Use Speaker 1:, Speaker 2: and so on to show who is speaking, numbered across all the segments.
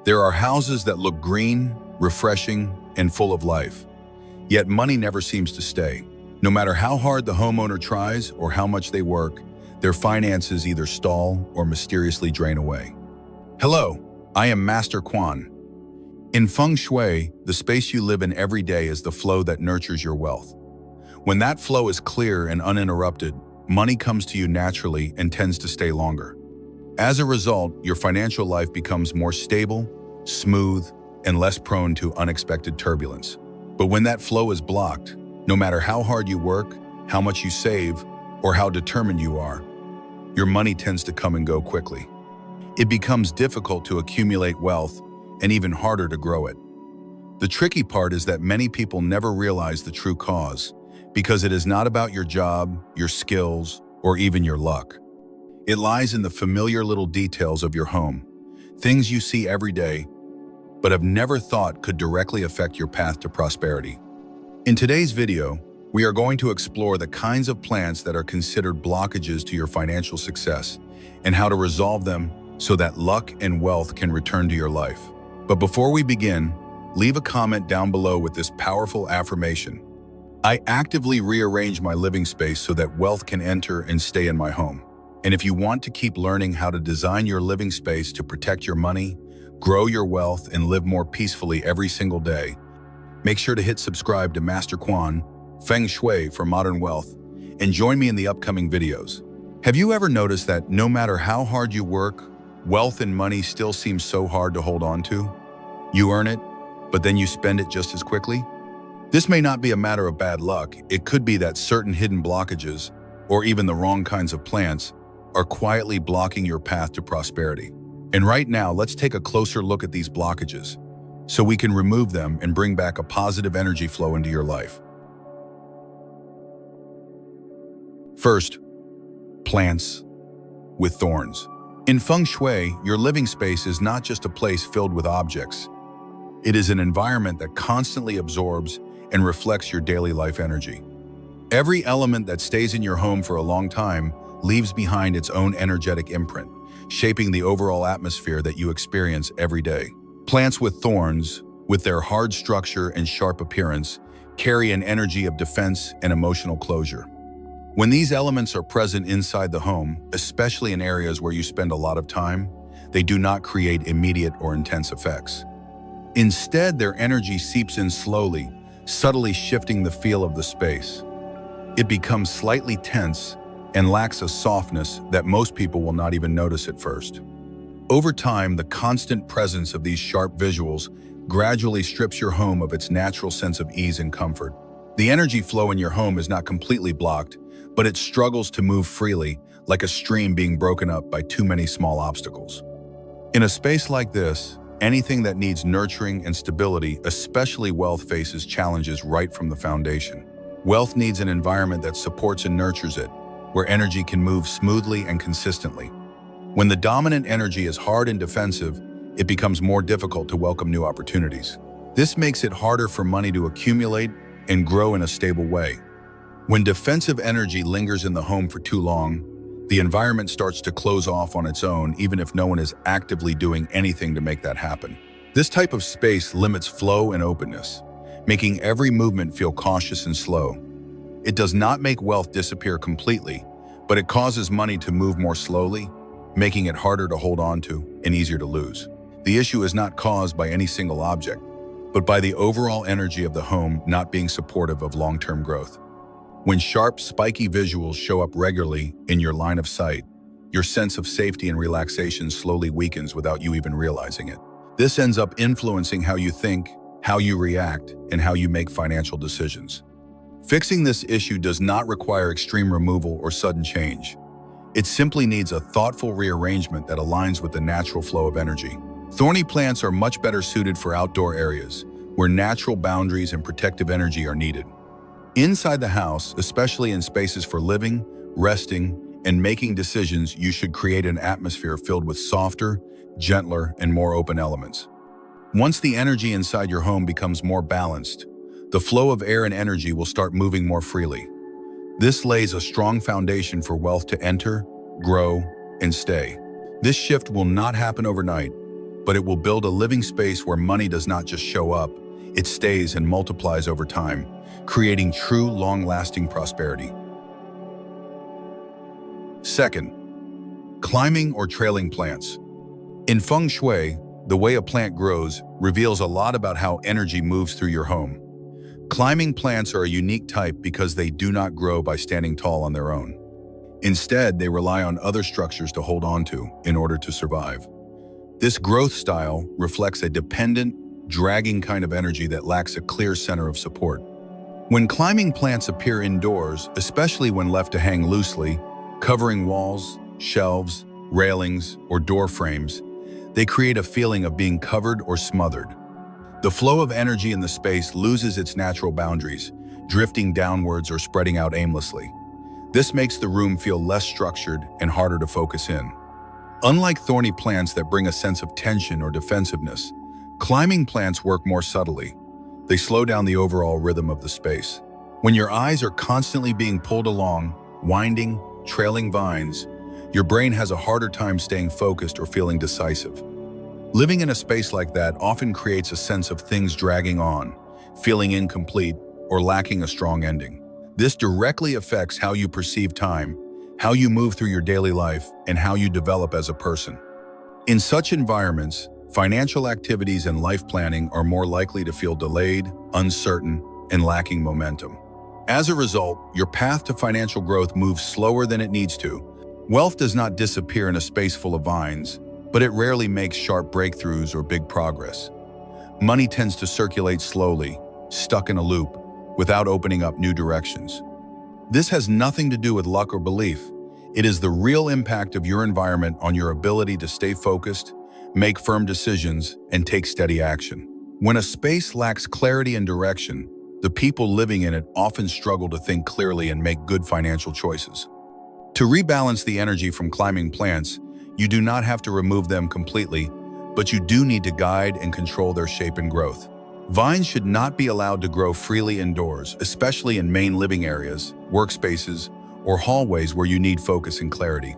Speaker 1: There are houses that look green, refreshing, and full of life. Yet money never seems to stay. No matter how hard the homeowner tries or how much they work, their finances either stall or mysteriously drain away. Hello, I am Master Quan. In Feng Shui, the space you live in every day is the flow that nurtures your wealth. When that flow is clear and uninterrupted, money comes to you naturally and tends to stay longer. As a result, your financial life becomes more stable, smooth, and less prone to unexpected turbulence. But when that flow is blocked, no matter how hard you work, how much you save, or how determined you are, your money tends to come and go quickly. It becomes difficult to accumulate wealth and even harder to grow it. The tricky part is that many people never realize the true cause, because it is not about your job, your skills, or even your luck. It lies in the familiar little details of your home, things you see every day, but have never thought could directly affect your path to prosperity. In today's video, we are going to explore the kinds of plants that are considered blockages to your financial success and how to resolve them so that luck and wealth can return to your life. But before we begin, leave a comment down below with this powerful affirmation. I actively rearrange my living space so that wealth can enter and stay in my home. And if you want to keep learning how to design your living space to protect your money, grow your wealth, and live more peacefully every single day, make sure to hit subscribe to Master Quan, Feng Shui for modern wealth, and join me in the upcoming videos. Have you ever noticed that no matter how hard you work, wealth and money still seem so hard to hold on to? You earn it, but then you spend it just as quickly? This may not be a matter of bad luck. It could be that certain hidden blockages, or even the wrong kinds of plants, are quietly blocking your path to prosperity. And right now, let's take a closer look at these blockages, so we can remove them and bring back a positive energy flow into your life. First, plants with thorns. In Feng Shui, your living space is not just a place filled with objects. It is an environment that constantly absorbs and reflects your daily life energy. Every element that stays in your home for a long time leaves behind its own energetic imprint, shaping the overall atmosphere that you experience every day. Plants with thorns, with their hard structure and sharp appearance, carry an energy of defense and emotional closure. When these elements are present inside the home, especially in areas where you spend a lot of time, they do not create immediate or intense effects. Instead, their energy seeps in slowly, subtly shifting the feel of the space. It becomes slightly tense and lacks a softness that most people will not even notice at first. Over time, the constant presence of these sharp visuals gradually strips your home of its natural sense of ease and comfort. The energy flow in your home is not completely blocked, but it struggles to move freely, like a stream being broken up by too many small obstacles. In a space like this, anything that needs nurturing and stability, especially wealth, faces challenges right from the foundation. Wealth needs an environment that supports and nurtures it, where energy can move smoothly and consistently. When the dominant energy is hard and defensive, it becomes more difficult to welcome new opportunities. This makes it harder for money to accumulate and grow in a stable way. When defensive energy lingers in the home for too long, the environment starts to close off on its own, even if no one is actively doing anything to make that happen. This type of space limits flow and openness, making every movement feel cautious and slow. It does not make wealth disappear completely, but it causes money to move more slowly, making it harder to hold on to and easier to lose. The issue is not caused by any single object, but by the overall energy of the home not being supportive of long-term growth. When sharp, spiky visuals show up regularly in your line of sight, your sense of safety and relaxation slowly weakens without you even realizing it. This ends up influencing how you think, how you react, and how you make financial decisions. Fixing this issue does not require extreme removal or sudden change. It simply needs a thoughtful rearrangement that aligns with the natural flow of energy. Thorny plants are much better suited for outdoor areas, where natural boundaries and protective energy are needed. Inside the house, especially in spaces for living, resting, and making decisions, you should create an atmosphere filled with softer, gentler, and more open elements. Once the energy inside your home becomes more balanced, the flow of air and energy will start moving more freely. This lays a strong foundation for wealth to enter, grow, and stay. This shift will not happen overnight, but it will build a living space where money does not just show up, it stays and multiplies over time, creating true, long-lasting prosperity. Second, climbing or trailing plants. In Feng Shui, the way a plant grows reveals a lot about how energy moves through your home. Climbing plants are a unique type because they do not grow by standing tall on their own. Instead, they rely on other structures to hold on to in order to survive. This growth style reflects a dependent, dragging kind of energy that lacks a clear center of support. When climbing plants appear indoors, especially when left to hang loosely, covering walls, shelves, railings, or door frames, they create a feeling of being covered or smothered. The flow of energy in the space loses its natural boundaries, drifting downwards or spreading out aimlessly. This makes the room feel less structured and harder to focus in. Unlike thorny plants that bring a sense of tension or defensiveness, climbing plants work more subtly. They slow down the overall rhythm of the space. When your eyes are constantly being pulled along, winding, trailing vines, your brain has a harder time staying focused or feeling decisive. Living in a space like that often creates a sense of things dragging on, feeling incomplete, or lacking a strong ending. This directly affects how you perceive time, how you move through your daily life, and how you develop as a person. In such environments, financial activities and life planning are more likely to feel delayed, uncertain, and lacking momentum. As a result, your path to financial growth moves slower than it needs to. Wealth does not disappear in a space full of vines, but it rarely makes sharp breakthroughs or big progress. Money tends to circulate slowly, stuck in a loop, without opening up new directions. This has nothing to do with luck or belief. It is the real impact of your environment on your ability to stay focused, make firm decisions, and take steady action. When a space lacks clarity and direction, the people living in it often struggle to think clearly and make good financial choices. To rebalance the energy from climbing plants, you do not have to remove them completely, but you do need to guide and control their shape and growth. Vines should not be allowed to grow freely indoors, especially in main living areas, workspaces, or hallways where you need focus and clarity.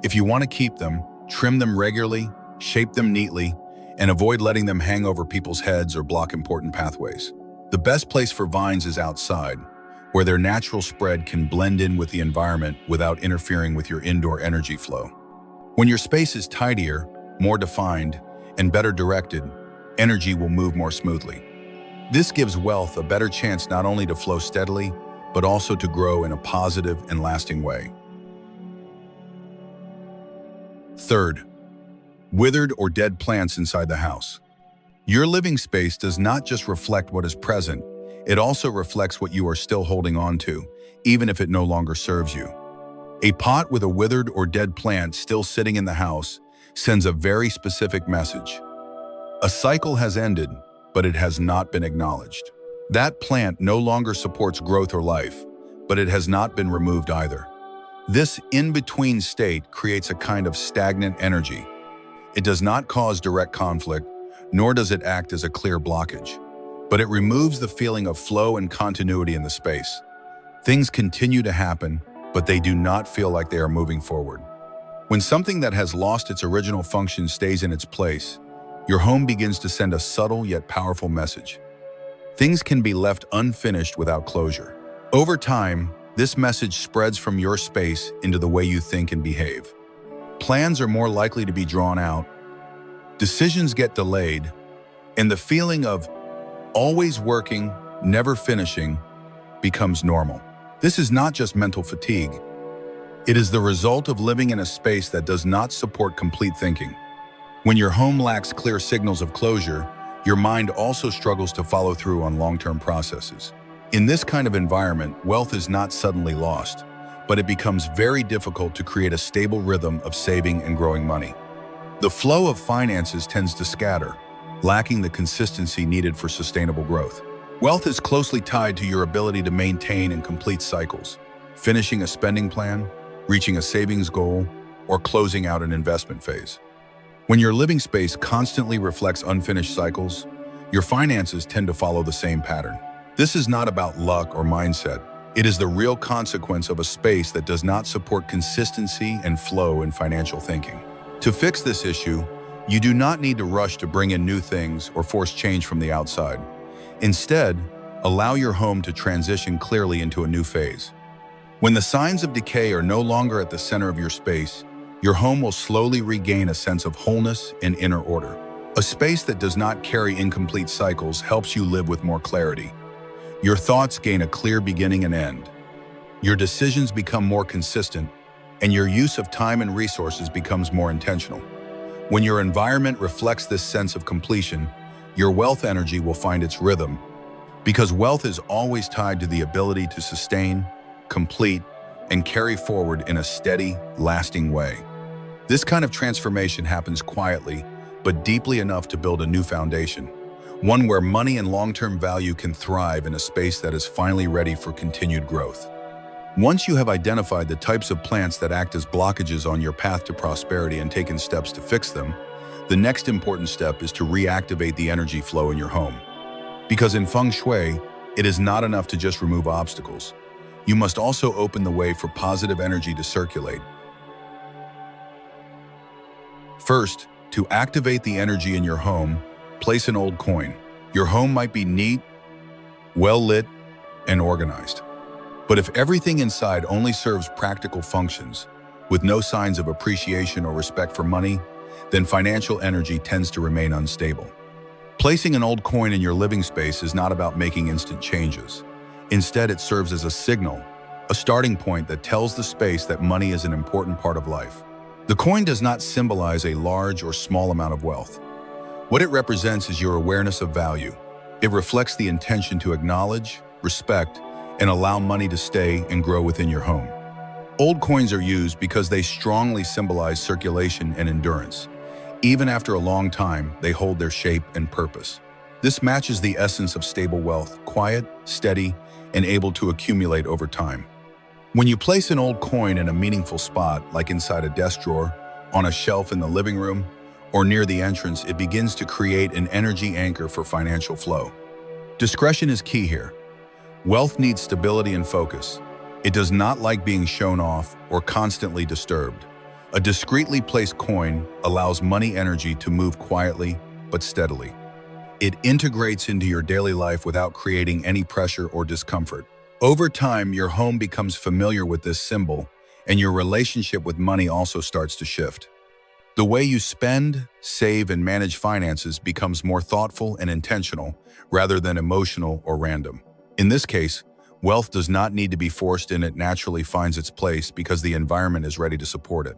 Speaker 1: If you want to keep them, trim them regularly, shape them neatly, and avoid letting them hang over people's heads or block important pathways. The best place for vines is outside, where their natural spread can blend in with the environment without interfering with your indoor energy flow. When your space is tidier, more defined, and better directed, energy will move more smoothly. This gives wealth a better chance not only to flow steadily, but also to grow in a positive and lasting way. Third, withered or dead plants inside the house. Your living space does not just reflect what is present, it also reflects what you are still holding on to, even if it no longer serves you. A pot with a withered or dead plant still sitting in the house sends a very specific message. A cycle has ended, but it has not been acknowledged. That plant no longer supports growth or life, but it has not been removed either. This in-between state creates a kind of stagnant energy. It does not cause direct conflict, nor does it act as a clear blockage, but it removes the feeling of flow and continuity in the space. Things continue to happen, but they do not feel like they are moving forward. When something that has lost its original function stays in its place, your home begins to send a subtle yet powerful message. Things can be left unfinished without closure. Over time, this message spreads from your space into the way you think and behave. Plans are more likely to be drawn out, decisions get delayed, and the feeling of always working, never finishing becomes normal. This is not just mental fatigue. It is the result of living in a space that does not support complete thinking. When your home lacks clear signals of closure, your mind also struggles to follow through on long-term processes. In this kind of environment, wealth is not suddenly lost, but it becomes very difficult to create a stable rhythm of saving and growing money. The flow of finances tends to scatter, lacking the consistency needed for sustainable growth. Wealth is closely tied to your ability to maintain and complete cycles, finishing a spending plan, reaching a savings goal, or closing out an investment phase. When your living space constantly reflects unfinished cycles, your finances tend to follow the same pattern. This is not about luck or mindset. It is the real consequence of a space that does not support consistency and flow in financial thinking. To fix this issue, You do not need to rush to bring in new things or force change from the outside. Instead, allow your home to transition clearly into a new phase. When the signs of decay are no longer at the center of your space, your home will slowly regain a sense of wholeness and inner order. A space that does not carry incomplete cycles helps you live with more clarity. Your thoughts gain a clear beginning and end. Your decisions become more consistent, and your use of time and resources becomes more intentional. When your environment reflects this sense of completion, your wealth energy will find its rhythm, because wealth is always tied to the ability to sustain, complete, and carry forward in a steady, lasting way. This kind of transformation happens quietly, but deeply enough to build a new foundation, one where money and long-term value can thrive in a space that is finally ready for continued growth. Once you have identified the types of plants that act as blockages on your path to prosperity and taken steps to fix them, the next important step is to reactivate the energy flow in your home. Because in Feng Shui, it is not enough to just remove obstacles. You must also open the way for positive energy to circulate. First, to activate the energy in your home, place an old coin. Your home might be neat, well-lit, and organized. But if everything inside only serves practical functions, with no signs of appreciation or respect for money, then financial energy tends to remain unstable. Placing an old coin in your living space is not about making instant changes. Instead, it serves as a signal, a starting point that tells the space that money is an important part of life. The coin does not symbolize a large or small amount of wealth. What it represents is your awareness of value. It reflects the intention to acknowledge, respect, and allow money to stay and grow within your home. Old coins are used because they strongly symbolize circulation and endurance. Even after a long time, they hold their shape and purpose. This matches the essence of stable wealth, quiet, steady, and able to accumulate over time. When you place an old coin in a meaningful spot, like inside a desk drawer, on a shelf in the living room, or near the entrance, it begins to create an energy anchor for financial flow. Discretion is key here. Wealth needs stability and focus. It does not like being shown off or constantly disturbed. A discreetly placed coin allows money energy to move quietly but steadily. It integrates into your daily life without creating any pressure or discomfort. Over time, your home becomes familiar with this symbol, and your relationship with money also starts to shift. The way you spend, save, and manage finances becomes more thoughtful and intentional rather than emotional or random. In this case, wealth does not need to be forced and it naturally finds its place because the environment is ready to support it.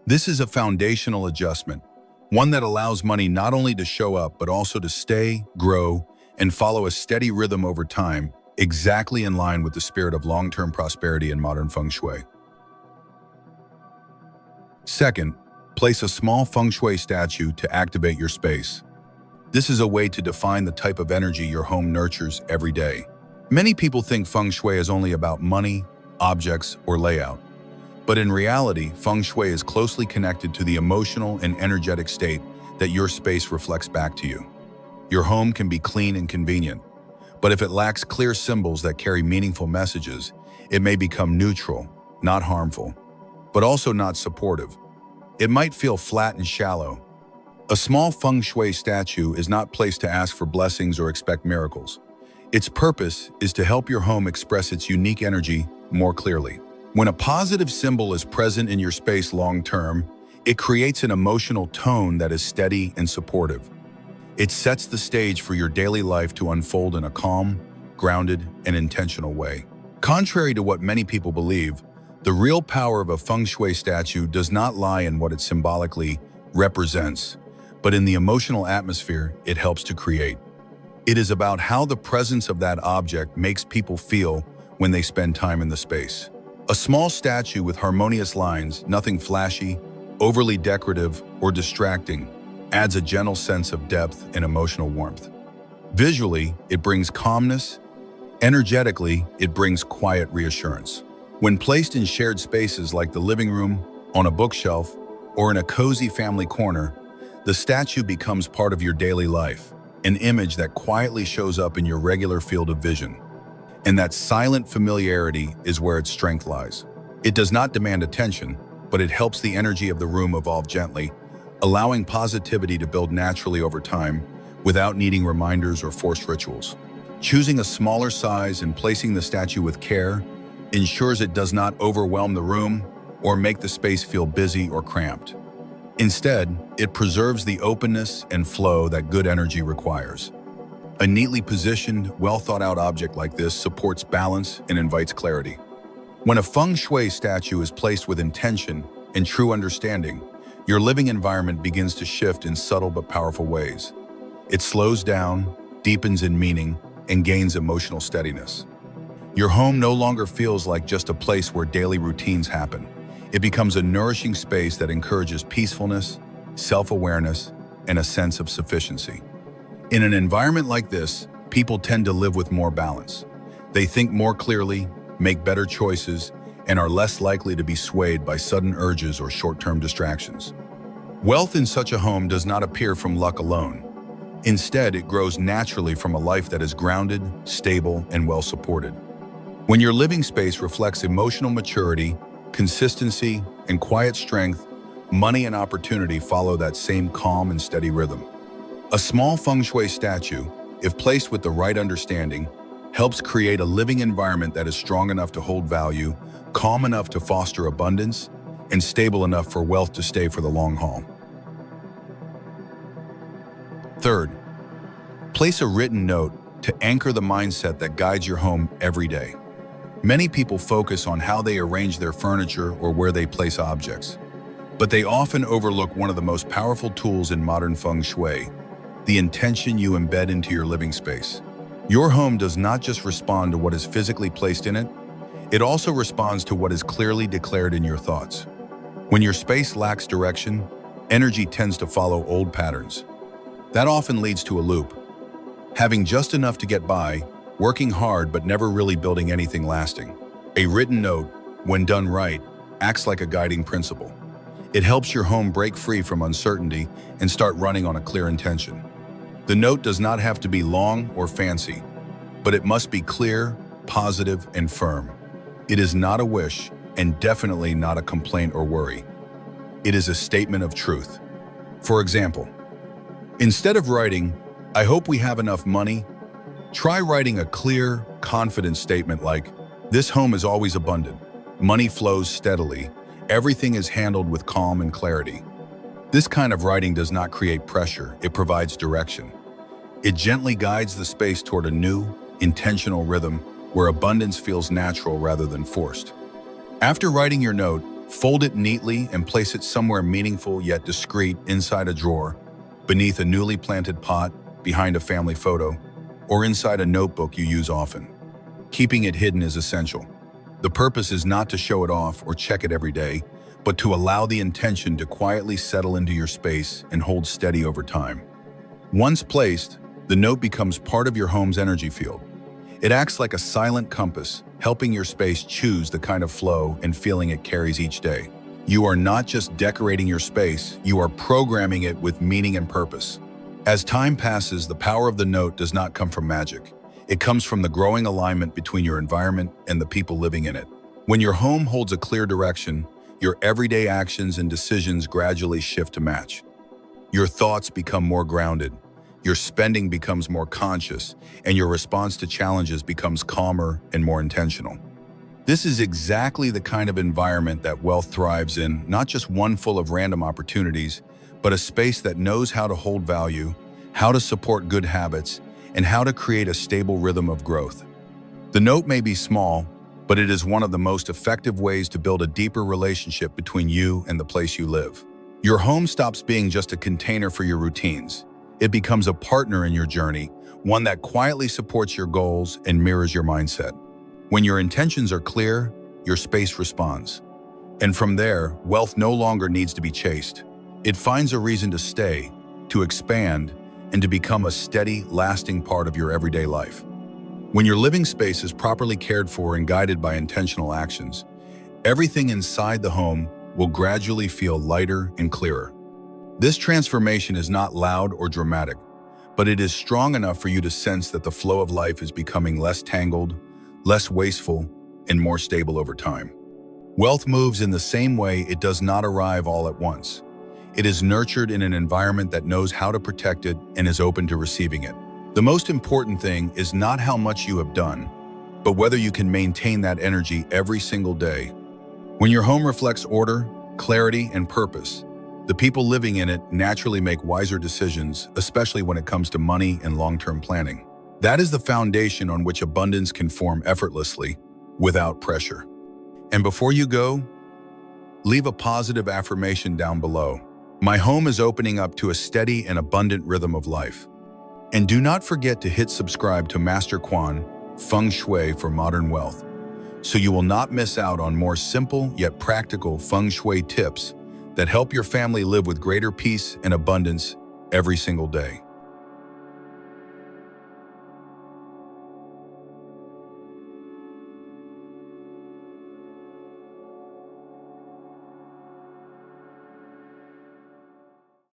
Speaker 1: This is a foundational adjustment, one that allows money not only to show up but also to stay, grow, and follow a steady rhythm over time, exactly in line with the spirit of long-term prosperity in modern Feng Shui. Second, place a small Feng Shui statue to activate your space. This is a way to define the type of energy your home nurtures every day. Many people think Feng Shui is only about money, objects, or layout. But in reality, Feng Shui is closely connected to the emotional and energetic state that your space reflects back to you. Your home can be clean and convenient, but if it lacks clear symbols that carry meaningful messages, it may become neutral, not harmful, but also not supportive. It might feel flat and shallow. A small Feng Shui statue is not placed to ask for blessings or expect miracles. Its purpose is to help your home express its unique energy more clearly. When a positive symbol is present in your space long-term, it creates an emotional tone that is steady and supportive. It sets the stage for your daily life to unfold in a calm, grounded, and intentional way. Contrary to what many people believe, the real power of a Feng Shui statue does not lie in what it symbolically represents, but in the emotional atmosphere it helps to create. It is about how the presence of that object makes people feel when they spend time in the space. A small statue with harmonious lines, nothing flashy, overly decorative, or distracting, adds a gentle sense of depth and emotional warmth. Visually, it brings calmness. Energetically, it brings quiet reassurance. When placed in shared spaces like the living room, on a bookshelf, or in a cozy family corner, the statue becomes part of your daily life, an image that quietly shows up in your regular field of vision. And that silent familiarity is where its strength lies. It does not demand attention, but it helps the energy of the room evolve gently, allowing positivity to build naturally over time without needing reminders or forced rituals. Choosing a smaller size and placing the statue with care ensures it does not overwhelm the room or make the space feel busy or cramped. Instead, it preserves the openness and flow that good energy requires. A neatly positioned, well-thought-out object like this supports balance and invites clarity. When a Feng Shui statue is placed with intention and true understanding, your living environment begins to shift in subtle but powerful ways. It slows down, deepens in meaning, and gains emotional steadiness. Your home no longer feels like just a place where daily routines happen. It becomes a nourishing space that encourages peacefulness, self-awareness, and a sense of sufficiency. In an environment like this, people tend to live with more balance. They think more clearly, make better choices, and are less likely to be swayed by sudden urges or short-term distractions. Wealth in such a home does not appear from luck alone. Instead, it grows naturally from a life that is grounded, stable, and well-supported. When your living space reflects emotional maturity, consistency, and quiet strength, money and opportunity follow that same calm and steady rhythm. A small Feng Shui statue, if placed with the right understanding, helps create a living environment that is strong enough to hold value, calm enough to foster abundance, and stable enough for wealth to stay for the long haul. Third, place a written note to anchor the mindset that guides your home every day. Many people focus on how they arrange their furniture or where they place objects, but they often overlook one of the most powerful tools in modern Feng Shui, the intention you embed into your living space. Your home does not just respond to what is physically placed in it, it also responds to what is clearly declared in your thoughts. When your space lacks direction, energy tends to follow old patterns. That often leads to a loop. Having just enough to get by, working hard but never really building anything lasting. A written note, when done right, acts like a guiding principle. It helps your home break free from uncertainty and start running on a clear intention. The note does not have to be long or fancy, but it must be clear, positive, and firm. It is not a wish and definitely not a complaint or worry. It is a statement of truth. For example, instead of writing, "I hope we have enough money," try writing a clear, confident statement like, "This home is always abundant. Money flows steadily. Everything is handled with calm and clarity." This kind of writing does not create pressure, it provides direction. It gently guides the space toward a new, intentional rhythm where abundance feels natural rather than forced. After writing your note, fold it neatly and place it somewhere meaningful yet discreet inside a drawer, beneath a newly planted pot, behind a family photo, or inside a notebook you use often. Keeping it hidden is essential. The purpose is not to show it off or check it every day, but to allow the intention to quietly settle into your space and hold steady over time. Once placed, the note becomes part of your home's energy field. It acts like a silent compass, helping your space choose the kind of flow and feeling it carries each day. You are not just decorating your space, you are programming it with meaning and purpose. As time passes, the power of the note does not come from magic. It comes from the growing alignment between your environment and the people living in it. When your home holds a clear direction, your everyday actions and decisions gradually shift to match. Your thoughts become more grounded, your spending becomes more conscious, and your response to challenges becomes calmer and more intentional. This is exactly the kind of environment that wealth thrives in, not just one full of random opportunities, but a space that knows how to hold value, how to support good habits, and how to create a stable rhythm of growth. The note may be small, but it is one of the most effective ways to build a deeper relationship between you and the place you live. Your home stops being just a container for your routines. It becomes a partner in your journey, one that quietly supports your goals and mirrors your mindset. When your intentions are clear, your space responds. And from there, wealth no longer needs to be chased. It finds a reason to stay, to expand, and to become a steady, lasting part of your everyday life. When your living space is properly cared for and guided by intentional actions, everything inside the home will gradually feel lighter and clearer. This transformation is not loud or dramatic, but it is strong enough for you to sense that the flow of life is becoming less tangled, less wasteful, and more stable over time. Wealth moves in the same way. It does not arrive all at once. It is nurtured in an environment that knows how to protect it and is open to receiving it. The most important thing is not how much you have done, but whether you can maintain that energy every single day. When your home reflects order, clarity, and purpose, the people living in it naturally make wiser decisions, especially when it comes to money and long-term planning. That is the foundation on which abundance can form effortlessly, without pressure. And before you go, leave a positive affirmation down below. My home is opening up to a steady and abundant rhythm of life. And do not forget to hit subscribe to Master Quan, Feng Shui for Modern Wealth, so you will not miss out on more simple yet practical Feng Shui tips that help your family live with greater peace and abundance every single day.